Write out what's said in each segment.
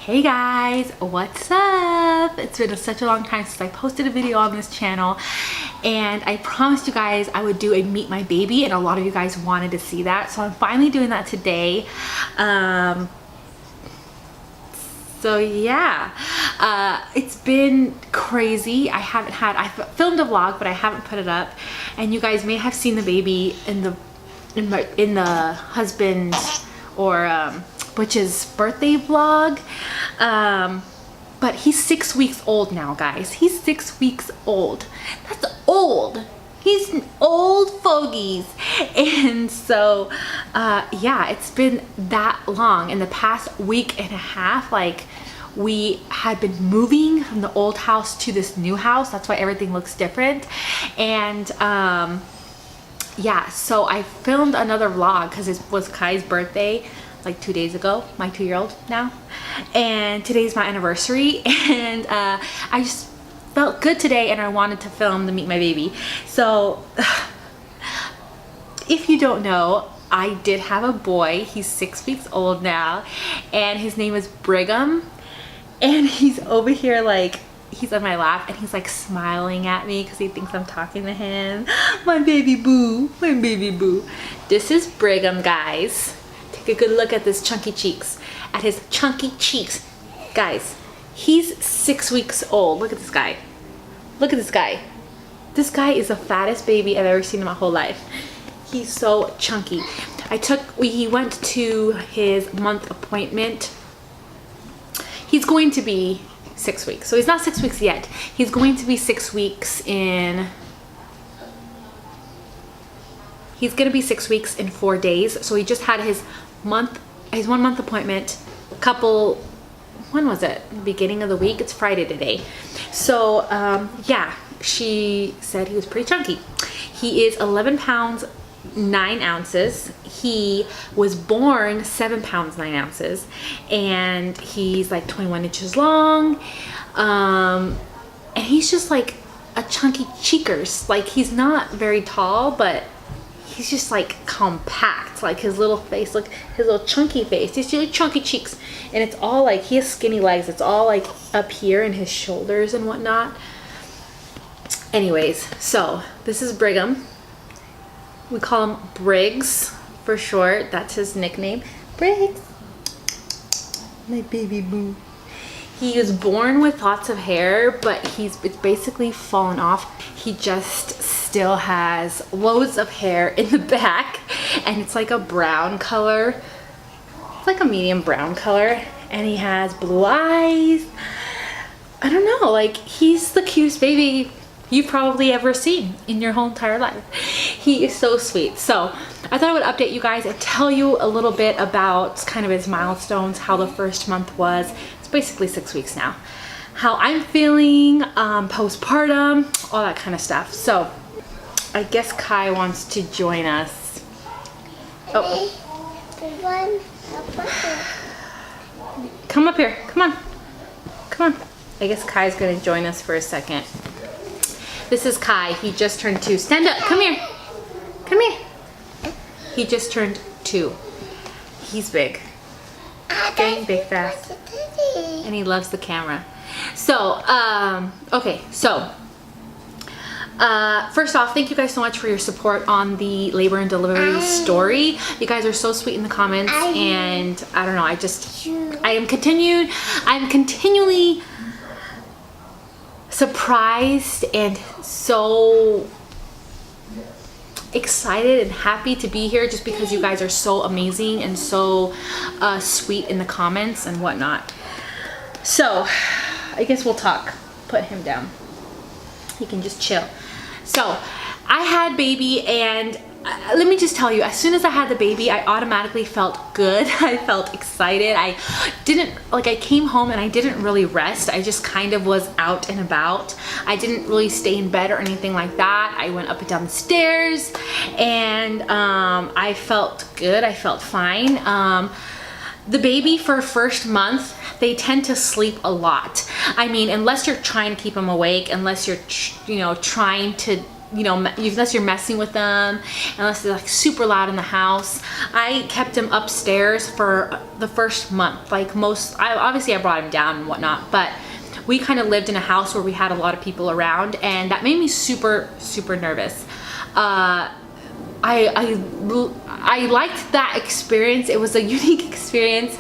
Hey guys, what's up? It's been such a long time since I posted a video on this channel, and I promised you guys I would do a meet my baby, and a lot of you guys wanted to see that, so I'm finally doing that today. So yeah, it's been crazy. I filmed a vlog, but I haven't put it up, and you guys may have seen the baby in the husband or Butch's birthday vlog, but he's 6 weeks old now, guys. He's 6 weeks old. That's old. He's an old fogies. And so yeah, it's been that long. In the past week and a half, like, we had been moving from the old house to this new house. That's why everything looks different. And yeah, so I filmed another vlog because it was Kai's birthday like 2 days ago, my 2-year-old now, and today's my anniversary, and I just felt good today and I wanted to film the meet my baby. So if you don't know, I did have a boy. He's 6 weeks old now, and his name is Brigham, and he's over here, like, he's on my lap, and he's like smiling at me because he thinks I'm talking to him. My baby boo, my baby boo. This is Brigham, guys. Take a good look at this chunky cheeks, at his chunky cheeks. Guys, he's 6 weeks old. Look at this guy. Look at this guy. This guy is the fattest baby I've ever seen in my whole life. He's so chunky. He went to his month appointment. He's going to be 6 weeks. So he's not 6 weeks yet. He's going to be 6 weeks in... He's gonna be 6 weeks in 4 days. So he just had his 1 month appointment. When was it? Beginning of the week. It's Friday today. So yeah, she said he was pretty chunky. He is 11 pounds 9 ounces. He was born 7 pounds 9 ounces, and he's like 21 inches long. And he's just like a chunky cheekers. Like, he's not very tall, but he's just like compact. Like, his little face, look, his little chunky face. He's really chunky cheeks, and it's all like, he has skinny legs. It's all like up here in his shoulders and whatnot. Anyways, so this is Brigham. We call him Briggs for short. That's his nickname. Briggs, my baby boo. He was born with lots of hair, but it's basically fallen off. He just still has loads of hair in the back, and it's like a brown color. It's like a medium brown color, and he has blue eyes. I don't know, like, he's the cutest baby you've probably ever seen in your whole entire life. He is so sweet. So I thought I would update you guys and tell you a little bit about kind of his milestones, how the first month was. It's basically 6 weeks now. How I'm feeling, postpartum, all that kind of stuff. So I guess Kai wants to join us. Oh. Come up here, come on. Come on. I guess Kai's gonna join us for a second. This is Kai. He just turned 2. Stand up. Come here. Come here. He just turned 2. He's big. Getting big fast. And he loves the camera. So, okay. So, first off, thank you guys so much for your support on the labor and delivery story. You guys are so sweet in the comments. And I don't know. I'm continually surprised and so excited and happy to be here, just because you guys are so amazing and so sweet in the comments and whatnot. So I guess we'll talk. Put him down. He can just chill. So I had baby, and let me just tell you, as soon as I had the baby, I automatically felt good. I felt excited. I came home and I didn't really rest. I just kind of was out and about. I didn't really stay in bed or anything like that. I went up and down the stairs, and I felt good. I felt fine. The baby, for first month, they tend to sleep a lot. I mean, unless you're trying to keep them awake, unless you're, trying to you know, unless you're messing with them, unless they're like super loud in the house. I kept him upstairs for the first month. Like obviously I brought him down and whatnot, but we kind of lived in a house where we had a lot of people around, and that made me super, super nervous. I liked that experience. It was a unique experience,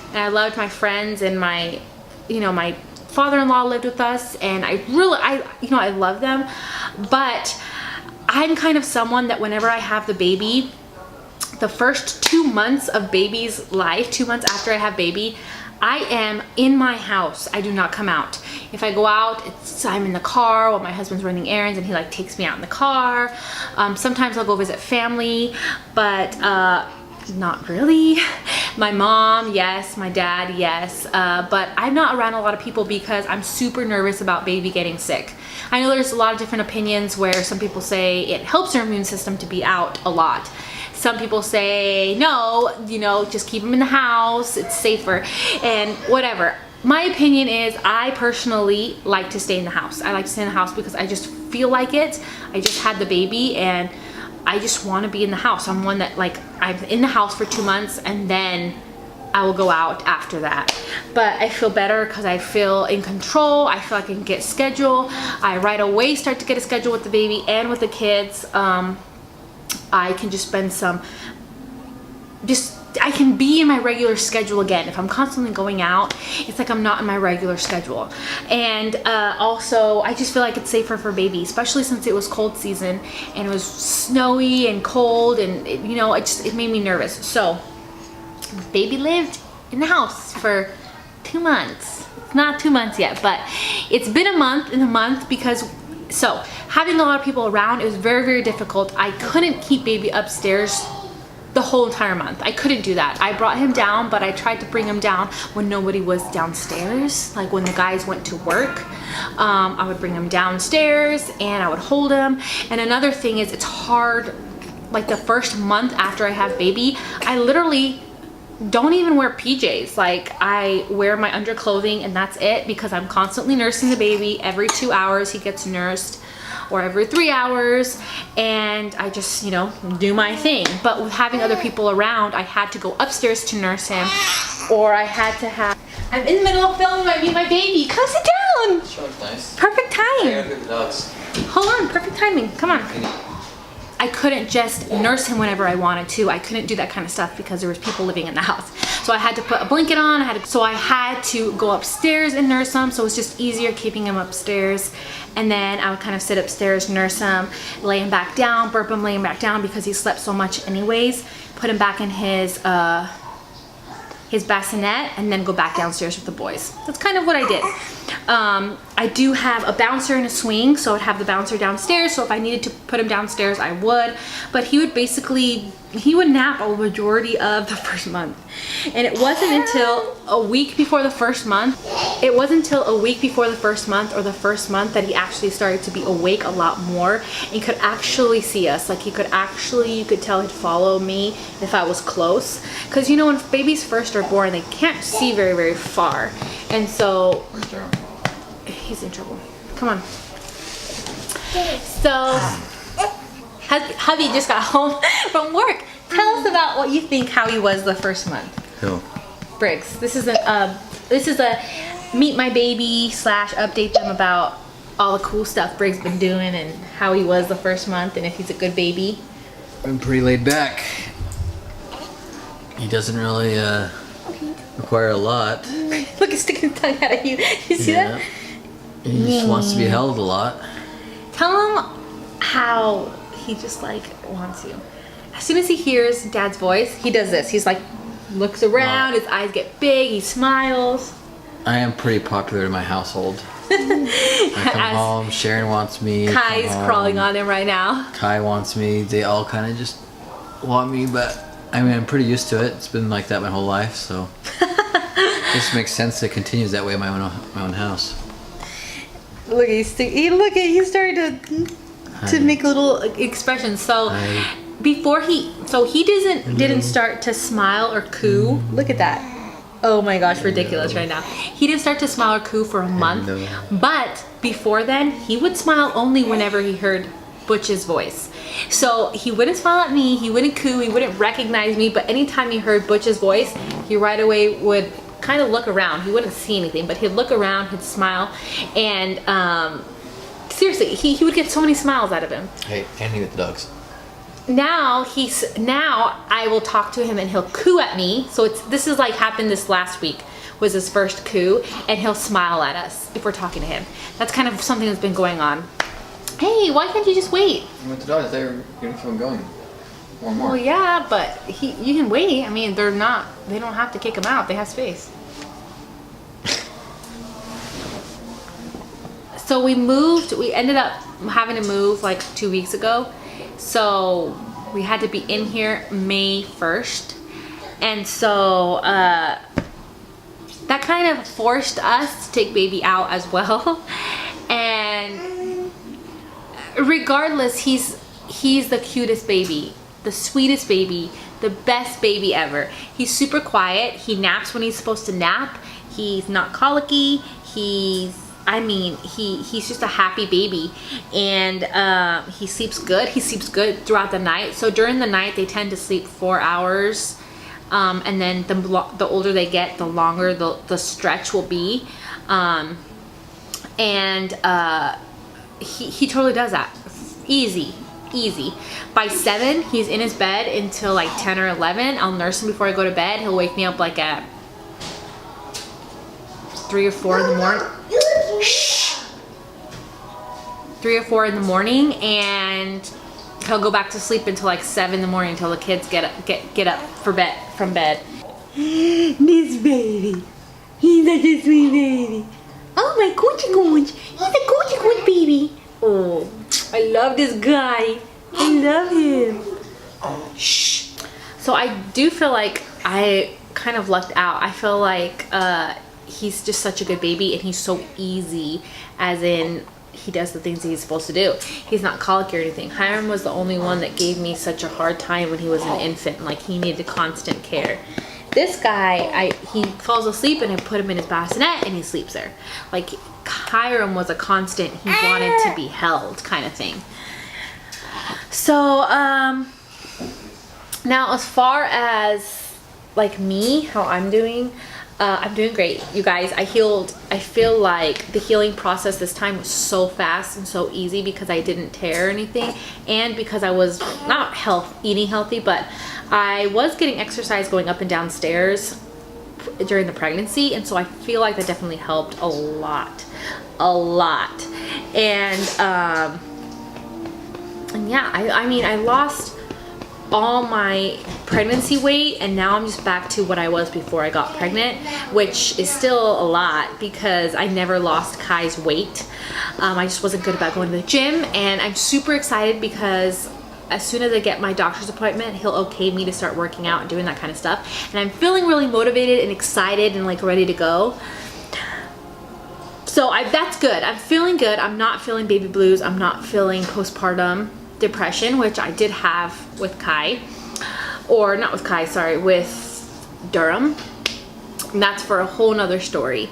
and I loved my friends, and my father-in-law lived with us, and I love them. But I'm kind of someone that whenever I have the baby, the first 2 months of baby's life, 2 months after I have baby, I am in my house. I do not come out. If I go out, I'm in the car while my husband's running errands, and he like takes me out in the car. Sometimes I'll go visit family, but not really. My mom, yes. My dad, yes. But I'm not around a lot of people because I'm super nervous about baby getting sick. I know there's a lot of different opinions where some people say it helps your immune system to be out a lot. Some people say, no, just keep them in the house, it's safer, and whatever. My opinion is I personally like to stay in the house. I like to stay in the house because I just feel like it. I just had the baby, and I just want to be in the house. I'm one that, like, I'm in the house for 2 months, and then I will go out after that. But I feel better because I feel in control. I feel like I can get a schedule. I right away start to get a schedule with the baby and with the kids. I can just spend I can be in my regular schedule again. If I'm constantly going out, it's like I'm not in my regular schedule. And also, I just feel like it's safer for baby, especially since it was cold season and it was snowy and cold, and it made me nervous. So baby lived in the house for 2 months. It's not 2 months yet, but it's been a month because having a lot of people around, it was very, very difficult. I couldn't keep baby upstairs the whole entire month. I couldn't do that. I brought him down, but I tried to bring him down when nobody was downstairs. Like when the guys went to work, I would bring him downstairs and I would hold him. And another thing is, it's hard, like the first month after I have baby, I literally don't even wear PJs. Like I wear my underclothing and that's it, because I'm constantly nursing the baby. Every 2 hours he gets nursed, or every 3 hours, and I just, do my thing. But with having other people around, I had to go upstairs to nurse him, or I had to have... I'm in the middle of filming my Meet My Baby. Come sit down. Sure, nice. Perfect time. I gotta get the dogs. Hold on, perfect timing. Come on. I couldn't just nurse him whenever I wanted to. I couldn't do that kind of stuff because there was people living in the house. So I had to put a blanket on. So I had to go upstairs and nurse him. So it was just easier keeping him upstairs. And then I would kind of sit upstairs, nurse him, lay him back down, burp him, lay him back down because he slept so much anyways. Put him back in his bassinet, and then go back downstairs with the boys. That's kind of what I did. I do have a bouncer and a swing, so I'd have the bouncer downstairs, so if I needed to put him downstairs, I would. But he would nap a majority of the first month. And it wasn't until a week before the first month, or the first month, that he actually started to be awake a lot more and could actually see us. Like you could tell he'd follow me if I was close. Because when babies first are born, they can't see very, very far. And so, he's in trouble. Come on. So, hubby just got home from work. Tell us about what you think how he was the first month. Who? Briggs. This is a Meet My Baby / update them about all the cool stuff Briggs been doing and how he was the first month and if he's a good baby. I'm pretty laid back. He doesn't really require a lot. Look, he's sticking his tongue out at you. You see that? He just wants to be held a lot. Tell him how he just like wants you. As soon as he hears Dad's voice, he does this. He's like, looks around, his eyes get big, he smiles. I am pretty popular in my household. I come home, Sharon wants me. Kai's crawling on him right now. Kai wants me. They all kind of just want me, but I mean, I'm pretty used to it. It's been like that my whole life, so it just makes sense that it continues that way in my own house. Look, he's starting to make little expressions. So before he didn't start to smile or coo. Look at that. Oh my gosh, ridiculous right now. He didn't start to smile or coo for a month, but before then he would smile only whenever he heard Butch's voice. So he wouldn't smile at me, he wouldn't coo, he wouldn't recognize me, but anytime he heard Butch's voice, he right away would kind of look around. He wouldn't see anything, but he'd look around, he'd smile, and seriously, he would get so many smiles out of him. Hey, Andy with the dogs. Now I will talk to him and he'll coo at me. So this is like happened this last week, was his first coo, and he'll smile at us if we're talking to him. That's kind of something that's been going on. Hey, why can't you just wait? With the dogs, they're gonna keep them going. More and more. Well, yeah, but you can wait. I mean, they don't have to kick him out. They have space. So we ended up having to move like 2 weeks ago. So we had to be in here May 1st. And so that kind of forced us to take baby out as well. And regardless, he's the cutest baby, the sweetest baby, the best baby ever. He's super quiet. He naps when he's supposed to nap. He's not colicky. He's just a happy baby, and he sleeps good. He sleeps good throughout the night. So during the night, they tend to sleep 4 hours, and then the older they get, the longer the stretch will be. He totally does that. Easy. By 7, he's in his bed until like 10 or 11. I'll nurse him before I go to bed. He'll wake me up like at 3 or 4 in the morning. Shh. 3 or 4 in the morning, and he'll go back to sleep until like 7 in the morning until the kids get up from bed. This baby, he's such a sweet baby. Oh my coochie cooch, he's a coochie cooch baby. Oh, I love this guy. I love him. Shh. So I do feel like I kind of lucked out. I feel like he's just such a good baby, and he's so easy, as in he does the things that he's supposed to do. He's not colicky or anything. Hiram was the only one that gave me such a hard time when he was an infant. Like, he needed constant care. This guy, he falls asleep and I put him in his bassinet and he sleeps there. Like, Hiram was a constant, he wanted to be held kind of thing. So now as far as like me, how I'm doing great, you guys. I feel like the healing process this time was so fast and so easy because I didn't tear anything, and because I was not eating healthy, but I was getting exercise going up and down stairs during the pregnancy, and so I feel like that definitely helped a lot. And yeah, I mean, I lost all my pregnancy weight, and now I'm just back to what I was before I got pregnant, which is still a lot because I never lost Kai's weight. I just wasn't good about going to the gym, and I'm super excited because as soon as I get my doctor's appointment, he'll okay me to start working out and doing that kind of stuff, and I'm feeling really motivated and excited and like ready to go. So that's good. I'm feeling good. I'm not feeling baby blues. I'm not feeling postpartum depression, which I did have with Kai, or not with Kai, sorry, with Durham. And that's for a whole nother story.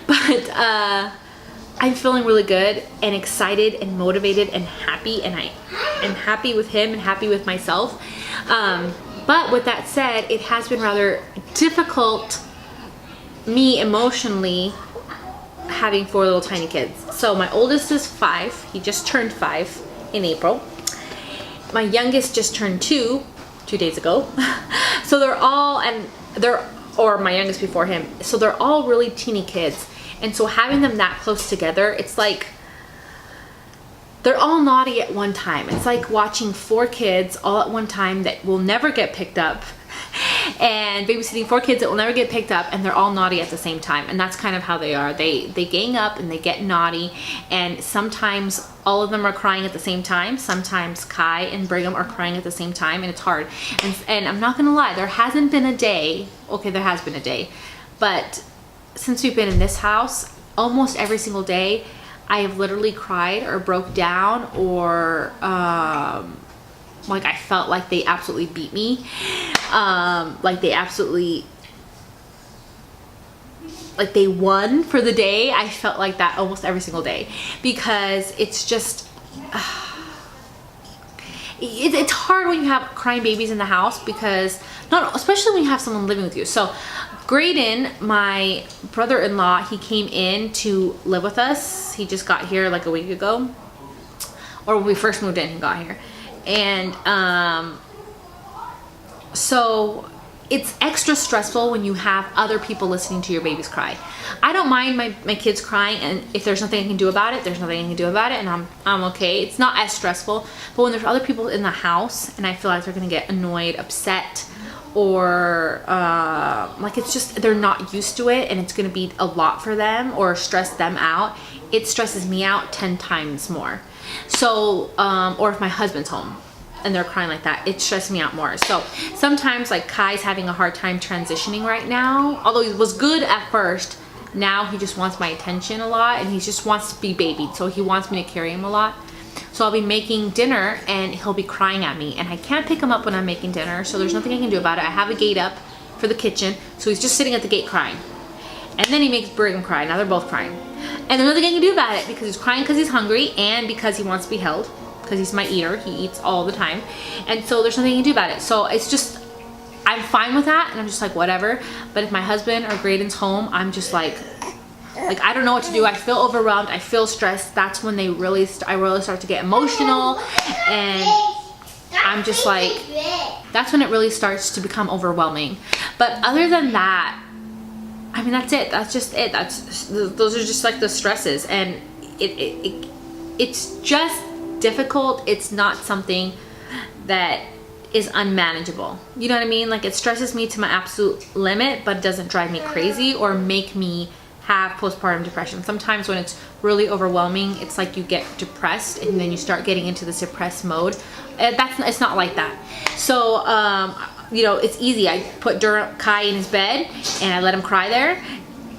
But I'm feeling really good and excited and motivated and happy, and I am happy with him and happy with myself. But with that said, it has been rather difficult me emotionally having 4 little tiny kids. So my oldest is 5. He just turned 5 in April. My youngest just turned 2 days ago. So or my youngest before him. So they're all really teeny kids. And so having them that close together, it's like they're all naughty at one time. It's like watching 4 kids all at one time that will never get picked up, and babysitting 4 kids that will never get picked up, and they're all naughty at the same time. And that's kind of how they are. They gang up and they get naughty, and sometimes all of them are crying at the same time. Sometimes Kai and Brigham are crying at the same time, and it's hard. And I'm not gonna lie, there hasn't been a day, okay, there has been a day, but since we've been in this house, almost every single day, I have literally cried or broke down, or like I felt like they absolutely beat me. Like they won for the day. I felt like that almost every single day, because it's just it's hard when you have crying babies in the house, because especially when you have someone living with you. So Graydon, my brother-in-law, he came in to live with us. He just got here like a week ago, or when we first moved in, he got here. And so it's extra stressful when you have other people listening to your babies cry. I don't mind my kids crying, and if there's nothing I can do about it, there's nothing I can do about it, and I'm okay. It's not as stressful. But when there's other people in the house and I feel like they're gonna get annoyed, upset, or like it's just they're not used to it and it's gonna be a lot for them or stress them out, it stresses me out 10 times more. So or if my husband's home and they're crying like that, it stresses me out more. So sometimes, like, Kai's having a hard time transitioning right now. Although he was good at first, now he just wants my attention a lot, and he just wants to be babied. So he wants me to carry him a lot. So I'll be making dinner and he'll be crying at me, and I can't pick him up when I'm making dinner. So there's nothing I can do about it. I have a gate up for the kitchen. So he's just sitting at the gate crying. And then he makes Brigham cry. Now they're both crying. And there's nothing I can do about it, because he's crying because he's hungry and because he wants to be held. Because he's my eater, he eats all the time, and so there's nothing you can do about it. So it's just, I'm fine with that, and I'm just like, whatever. But if my husband or Graydon's home, I'm just like I don't know what to do. I feel overwhelmed, I feel stressed. That's when I really start to get emotional, and I'm just like, that's when it really starts to become overwhelming. But other than that, I mean, that's it. That's just it. Those are just like the stresses, and it's just difficult. It's not something that is unmanageable. You know what I mean? Like, it stresses me to my absolute limit, but it doesn't drive me crazy or make me have postpartum depression. Sometimes when it's really overwhelming, it's like you get depressed and then you start getting into this depressed mode. It's not like that. So you know, it's easy. I put Kai in his bed and I let him cry there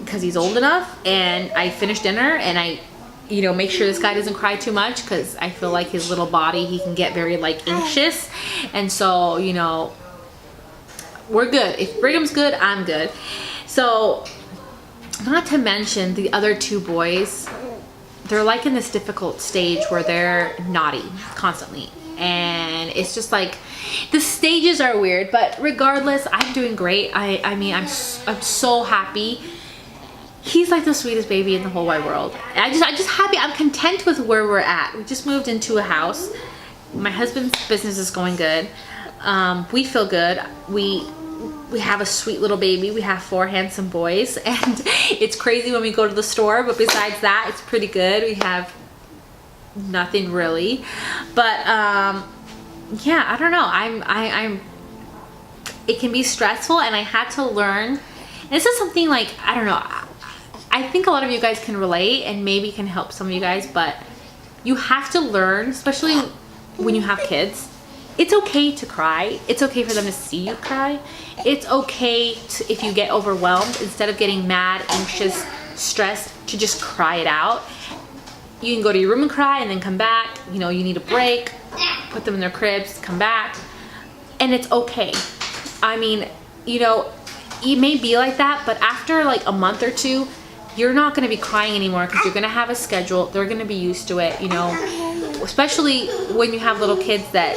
because he's old enough, and I finish dinner and I make sure this guy doesn't cry too much, because I feel like his little body, he can get very like anxious. And so, we're good. If Brigham's good, I'm good. So, not to mention the other two boys, they're like in this difficult stage where they're naughty constantly. And it's just like, the stages are weird, but regardless, I'm doing great. I mean, I'm so happy. He's like the sweetest baby in the whole wide world. I'm just happy. I'm content with where we're at. We just moved into a house. My husband's business is going good. We feel good. We have a sweet little baby. We have 4 handsome boys, and it's crazy when we go to the store, but besides that, it's pretty good. We have nothing really, but yeah, I don't know. It can be stressful, and I had to learn. And this is something like, I don't know, I think a lot of you guys can relate, and maybe can help some of you guys, but you have to learn, especially when you have kids, it's okay to cry. It's okay for them to see you cry. It's okay to, if you get overwhelmed, instead of getting mad, anxious, stressed, to just cry it out. You can go to your room and cry and then come back. You need a break, put them in their cribs, come back, and it's okay. I mean, it may be like that, but after like a month or two, you're not going to be crying anymore, because you're going to have a schedule. They're going to be used to it, especially when you have little kids that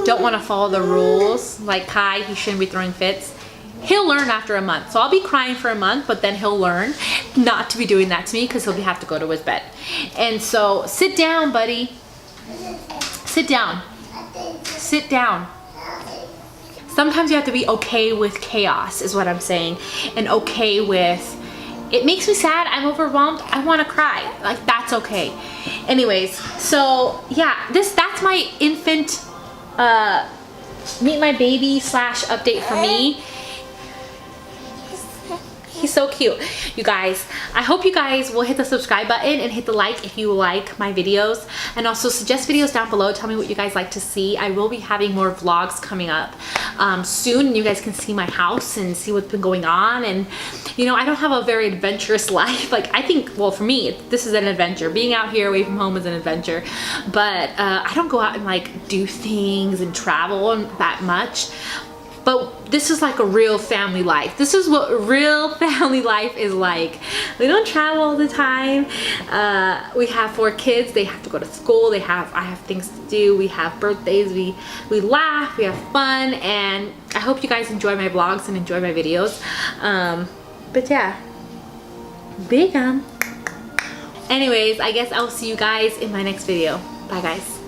don't want to follow the rules. Like Kai, he shouldn't be throwing fits. He'll learn after a month. So I'll be crying for a month, but then he'll learn not to be doing that to me, because he'll have to go to his bed. And so sit down, buddy. Sit down. Sit down. Sometimes you have to be okay with chaos, is what I'm saying. And okay with, it makes me sad, I'm overwhelmed, I want to cry. Like, that's okay. Anyways, so yeah, that's my infant meet my baby / update for me. He's so cute. You guys, I hope you guys will hit the subscribe button and hit the like if you like my videos, and also suggest videos down below. Tell me what you guys like to see. I will be having more vlogs coming up soon, and you guys can see my house and see what's been going on. And I don't have a very adventurous life. Like, I think, well, for me, this is an adventure. Being out here away from home is an adventure, but I don't go out and like do things and travel that much. But this is like a real family life. This is what real family life is like. We don't travel all the time. We have 4 kids. They have to go to school. I have things to do. We have birthdays. We laugh. We have fun. And I hope you guys enjoy my vlogs and enjoy my videos. But yeah, big Anyways, I guess I'll see you guys in my next video. Bye guys.